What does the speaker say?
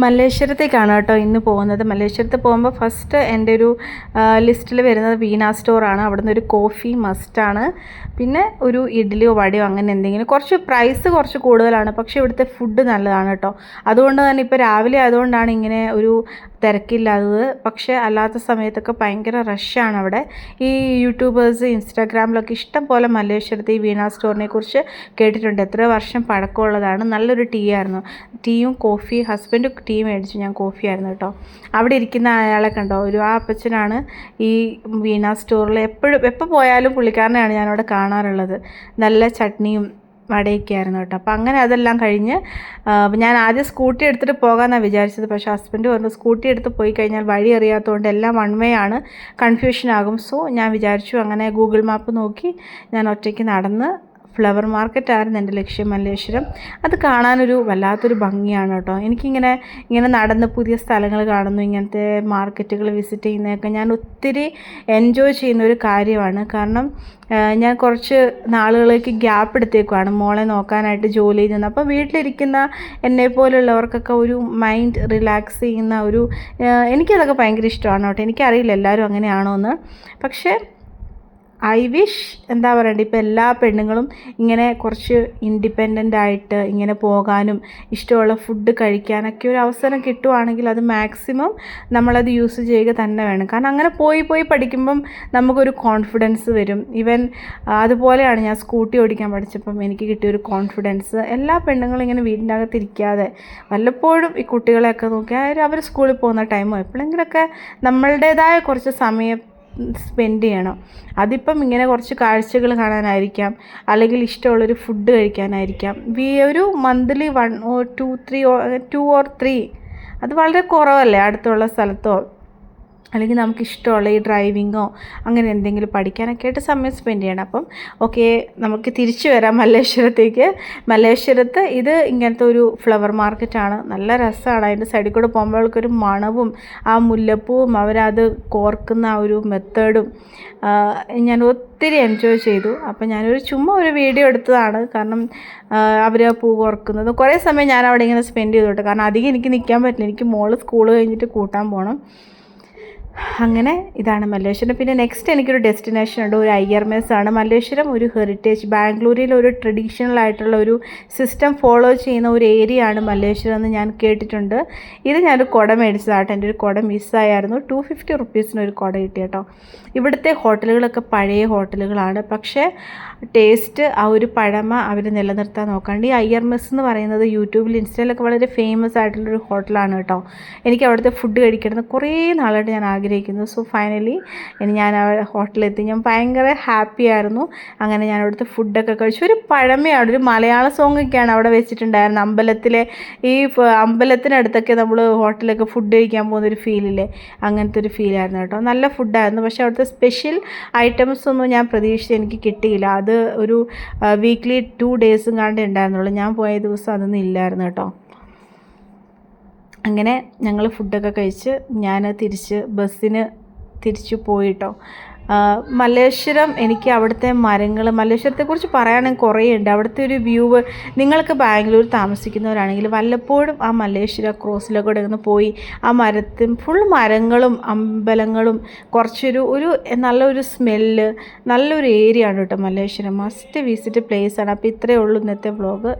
മല്ലേശ്വരത്തേക്കാണ് കേട്ടോ ഇന്ന് പോകുന്നത്. മല്ലേശ്വരത്ത് പോകുമ്പോൾ ഫസ്റ്റ് എൻ്റെ ഒരു ലിസ്റ്റിൽ വരുന്നത് വീണ സ്റ്റോറാണ്. അവിടെ നിന്നൊരു കോഫി മസ്റ്റാണ്. പിന്നെ ഒരു ഇഡ്ഡലിയോ വടയോ അങ്ങനെ എന്തെങ്കിലും. കുറച്ച് കൂടുതലാണ്, പക്ഷേ ഇവിടുത്തെ ഫുഡ് നല്ലതാണ് കേട്ടോ. അതുകൊണ്ട് തന്നെ ഇപ്പോൾ രാവിലെ ആയതുകൊണ്ടാണ് ഇങ്ങനെ ഒരു തിരക്കില്ലാത്തത്. പക്ഷേ അല്ലാത്ത സമയത്തൊക്കെ ഭയങ്കര റഷാണ് അവിടെ. ഈ യൂട്യൂബേഴ്സ് ഇൻസ്റ്റാഗ്രാമിലൊക്കെ ഇഷ്ടം പോലെ മല്ലേശ്വരത്തെ ഈ വീണ സ്റ്റോറിനെ കുറിച്ച് കേട്ടിട്ടുണ്ട്. എത്ര വർഷം പഴക്കമുള്ളതാണ്. നല്ലൊരു ടീ ആയിരുന്നു. ടീയും കോഫി ഹസ്ബൻഡ് ടീ മേടിച്ചു, ഞാൻ കോഫി ആയിരുന്നു കേട്ടോ. അവിടെ ഇരിക്കുന്ന അയാളെ കണ്ടോ, ആ അപ്പച്ചനാണ് ഈ വീണ സ്റ്റോറിൽ എപ്പോൾ പോയാലും പുള്ളിക്കാരനെയാണ് ഞാനവിടെ കാണാറുള്ളത്. നല്ല ചട്നിയും വടയൊക്കെ ആയിരുന്നു കേട്ടോ. അപ്പോൾ അങ്ങനെ അതെല്ലാം കഴിഞ്ഞ് ഞാൻ ആദ്യം സ്കൂട്ടി എടുത്തിട്ട് പോകാമെന്നാണ് വിചാരിച്ചത്. പക്ഷേ ഹസ്ബൻഡ് പറഞ്ഞു സ്കൂട്ടി എടുത്ത് പോയി കഴിഞ്ഞാൽ വഴി അറിയാത്തതുകൊണ്ട് എല്ലാം വൺ വേ ആണ്, കൺഫ്യൂഷൻ ആകും. സോ ഞാൻ വിചാരിച്ചു അങ്ങനെ ഗൂഗിൾ മാപ്പ് നോക്കി ഞാൻ ഒറ്റയ്ക്ക് നടന്ന് ഫ്ലവർ മാർക്കറ്റായിരുന്നു എൻ്റെ ലക്ഷ്യം, മല്ലേശ്വരം. അത് കാണാനൊരു വല്ലാത്തൊരു ഭംഗിയാണ് കേട്ടോ. ഇങ്ങനെ നടന്ന് പുതിയ സ്ഥലങ്ങൾ കാണുന്നു, ഇങ്ങനത്തെ മാർക്കറ്റുകൾ വിസിറ്റ് ചെയ്യുന്നതൊക്കെ ഞാൻ ഒത്തിരി എൻജോയ് ചെയ്യുന്ന ഒരു കാര്യമാണ്. കാരണം ഞാൻ കുറച്ച് നാളുകളിലേക്ക് ഗ്യാപ്പ് എടുത്തേക്കുവാണ് മോളെ നോക്കാനായിട്ട് ജോലി ചെയ്യുന്നത്. അപ്പോൾ വീട്ടിലിരിക്കുന്ന എന്നെപ്പോലുള്ളവർക്കൊക്കെ ഒരു മൈൻഡ് റിലാക്സ് ചെയ്യുന്ന എനിക്കതൊക്കെ ഭയങ്കര ഇഷ്ടമാണ് കേട്ടോ. എനിക്കറിയില്ല എല്ലാവരും അങ്ങനെയാണോ എന്ന്. പക്ഷേ ഐ വിഷ് എന്താ പറയണ്ടേ, ഇപ്പോൾ എല്ലാ പെണ്ണുങ്ങളും ഇങ്ങനെ കുറച്ച് ഇൻഡിപെൻഡൻ്റ് ആയിട്ട് ഇങ്ങനെ പോകാനും ഇഷ്ടമുള്ള ഫുഡ് കഴിക്കാനൊക്കെ ഒരു അവസരം കിട്ടുവാണെങ്കിൽ അത് മാക്സിമം നമ്മളത് യൂസ് ചെയ്യുക തന്നെ വേണം. കാരണം അങ്ങനെ പോയി പഠിക്കുമ്പം നമുക്കൊരു കോൺഫിഡൻസ് വരും. അതുപോലെയാണ് ഞാൻ സ്കൂട്ടി ഓടിക്കാൻ പഠിച്ചപ്പം എനിക്ക് കിട്ടിയൊരു കോൺഫിഡൻസ്. എല്ലാ പെണ്ണുങ്ങളും ഇങ്ങനെ വീടിൻ്റെ അകത്തിരിക്കാതെ വല്ലപ്പോഴും ഈ കുട്ടികളെയൊക്കെ നോക്കിയാൽ അവർ സ്കൂളിൽ പോകുന്ന ടൈമോ എപ്പോഴെങ്കിലുമൊക്കെ നമ്മളുടേതായ കുറച്ച് സമയം സ്പെൻഡ് ചെയ്യണം. അതിപ്പം ഇങ്ങനെ കുറച്ച് കാഴ്ചകൾ കാണാനായിരിക്കാം, അല്ലെങ്കിൽ ഇഷ്ടമുള്ളൊരു ഫുഡ് കഴിക്കാനായിരിക്കാം. ഒരു മന്ത്ലി 1 or 2 or 3 അത് വളരെ കുറവല്ലേ അടുത്തുള്ള സ്ഥലത്തോ, അല്ലെങ്കിൽ നമുക്കിഷ്ടമുള്ള ഈ ഡ്രൈവിങ്ങോ അങ്ങനെ എന്തെങ്കിലും പഠിക്കാനൊക്കെ ആയിട്ട് സമയം സ്പെൻഡ് ചെയ്യണം. അപ്പം ഓക്കെ, നമുക്ക് തിരിച്ചു വരാം മല്ലേശ്വരത്തേക്ക്. മല്ലേശ്വരത്ത് ഇത് ഇങ്ങനത്തെ ഒരു ഫ്ലവർ മാർക്കറ്റാണ്. നല്ല രസമാണ്. അതിൻ്റെ സൈഡിൽ കൂടെ പോകുമ്പോഴേക്കൊരു മണവും ആ മുല്ലപ്പൂവും അവരത് കോർക്കുന്ന ആ ഒരു മെത്തേഡും ഞാൻ ഒത്തിരി എൻജോയ് ചെയ്തു. അപ്പം ചുമ്മാ ഒരു വീഡിയോ എടുത്തതാണ്. കാരണം അവർ പൂ കോർക്കുന്നത് കുറേ സമയം ഞാൻ അവിടെ ഇങ്ങനെ സ്പെൻഡ് ചെയ്തു കേട്ടോ. കാരണം അധികം എനിക്ക് നിൽക്കാൻ പറ്റില്ല, എനിക്ക് മോള് സ്കൂൾ കഴിഞ്ഞിട്ട് കൂട്ടാൻ പോകണം. അങ്ങനെ ഇതാണ് മല്ലേശ്വരം. പിന്നെ നെക്സ്റ്റ് എനിക്കൊരു ഡെസ്റ്റിനേഷൻ ഉണ്ട്, ഒരു IRMS ആണ്. മല്ലേശ്വരം ഒരു ഹെറിറ്റേജ്, ബാംഗ്ലൂരിൽ ഒരു ട്രഡീഷണൽ ആയിട്ടുള്ള ഒരു സിസ്റ്റം ഫോളോ ചെയ്യുന്ന ഒരു ഏരിയ ആണ് മല്ലേശ്വരം എന്ന് ഞാൻ കേട്ടിട്ടുണ്ട്. ഇത് ഞാനൊരു കുട മേടിച്ചതാട്ടോ. എൻ്റെ ഒരു കുട മിസ്സായിരുന്നു. 250 റുപ്പീസിന് ഒരു കുട കിട്ടി കേട്ടോ. ഇവിടുത്തെ ഹോട്ടലുകളൊക്കെ പഴയ ഹോട്ടലുകളാണ്, പക്ഷേ ടേസ്റ്റ് ആ ഒരു പഴമ അവർ നിലനിർത്താൻ നോക്കാണ്ട്. ഈ IRMS എന്ന് പറയുന്നത് യൂട്യൂബിൽ ഇൻസ്റ്റയിലൊക്കെ വളരെ ഫേമസ് ആയിട്ടുള്ളൊരു ഹോട്ടലാണ് കേട്ടോ. എനിക്ക് അവിടുത്തെ ഫുഡ് കഴിക്കണമെന്ന് കുറേ നാളായിട്ട് ഞാൻ ആഗ്രഹിക്കുന്നു. സോ ഫൈനലി ഞാൻ ആ ഹോട്ടലിലെത്തി. ഞാൻ ഭയങ്കര ഹാപ്പി ആയിരുന്നു. അങ്ങനെ ഞാൻ അവിടുത്തെ ഫുഡൊക്കെ കഴിച്ചു. ഒരു പഴമയാണ്, ഒരു മലയാള സോങ്ങൊക്കെയാണ് അവിടെ വെച്ചിട്ടുണ്ടായിരുന്നത്. അമ്പലത്തിനടുത്തൊക്കെ നമ്മൾ ഹോട്ടലൊക്കെ ഫുഡ് കഴിക്കാൻ പോകുന്നൊരു ഫീലില്ലേ, അങ്ങനത്തെ ഒരു ഫീലായിരുന്നു കേട്ടോ. നല്ല ഫുഡായിരുന്നു. പക്ഷേ അവിടുത്തെ സ്പെഷ്യൽ ഐറ്റംസ് ഒന്നും ഞാൻ പ്രതീക്ഷിച്ച് എനിക്ക് കിട്ടിയില്ല. അത് ഒരു വീക്ക്ലി 2 ഡേയ്സും കണ്ടേ ഉണ്ടായിരുന്നുള്ളൂ. ഞാൻ പോയ ദിവസം അതൊന്നും ഇല്ലായിരുന്നു കേട്ടോ. അങ്ങനെ ഞങ്ങൾ ഫുഡൊക്കെ കഴിച്ച് ഞാൻ ബസ്സിന് തിരിച്ചു പോയിട്ടോ. മല്ലേശ്വരം എനിക്ക് അവിടുത്തെ മല്ലേശ്വരത്തെക്കുറിച്ച് പറയുകയാണെങ്കിൽ കുറേ ഉണ്ട്. അവിടുത്തെ ഒരു വ്യൂവ്, നിങ്ങൾക്ക് ബാംഗ്ലൂർ താമസിക്കുന്നവരാണെങ്കിൽ വല്ലപ്പോഴും ആ മല്ലേശ്വര ക്രോസിലൊക്കെ ഒന്ന് പോയി ആ ഫുൾ മരങ്ങളും അമ്പലങ്ങളും കുറച്ചൊരു നല്ലൊരു സ്മെല്ല്, നല്ലൊരു ഏരിയ ആണ് കേട്ടോ മല്ലേശ്വരം. മസ്റ്റ് വിസിറ്റ് പ്ലേസ് ആണ്. അപ്പോൾ ഇത്രയേ ഉള്ളൂ ഇന്നത്തെ വ്ളോഗ്.